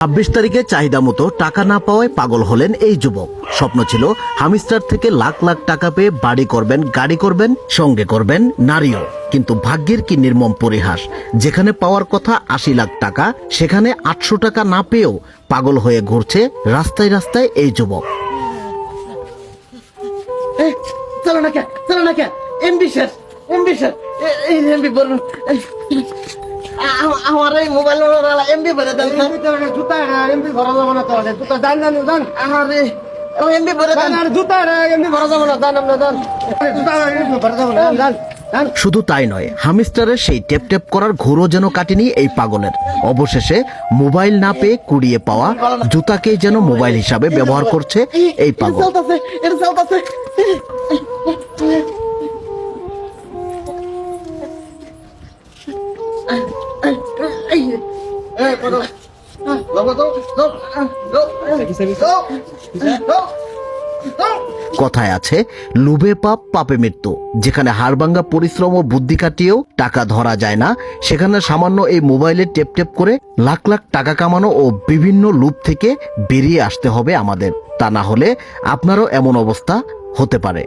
26 তারিখে চাহিদা মতো টাকা না পাওয়ায় পাগল হলেন এই যুবক। স্বপ্ন ছিল হামিস্টার থেকে লাখ লাখ টাকা পেয়ে বাড়ি করবেন, গাড়ি করবেন, সঙ্গে করবেন নারীও। কিন্তু ভাগ্যের কি নির্মম পরিহাস, যেখানে পাওয়ার কথা 80 লাখ টাকা, সেখানে 800 টাকা না পেয়েও পাগল হয়ে ঘুরছে রাস্তায় রাস্তায় এই যুবক। চলো না কে এমবি শেষ এই এমবি বলুন আমার এই মোবাইল এমবি ভরে দেন জুতা এমবি ভরা যাবো না তাহলে জুতা জান আমার এমবি ভরে দেন জুতা এমবি ভরা যাবো না জান আমরা জান জুতা এমবি ভরা যাবো না জান। শুধু তাই নয়, হামিস্টারের সেই টেপ টেপ করার ঘোরও যেন কাটেনি এই পাগলের। অবশেষে মোবাইল না পেয়ে কুড়িয়ে পাওয়া জুতাকেই যেন মোবাইল হিসাবে ব্যবহার করছে এই পাগল। কথায় আছে, লোভে পাপ, পাপে মৃত্যু। যেখানে হাড়ভাঙ্গা পরিশ্রম ও বুদ্ধি খাটিয়েও টাকা ধরা যায় না, সেখানে সামান্য এই মোবাইলে টেপ টেপ করে লাখ লাখ টাকা কামানো ও বিভিন্ন লুপ থেকে বেরিয়ে আসতে হবে আমাদের। তা না হলে আপনারও এমন অবস্থা হতে পারে।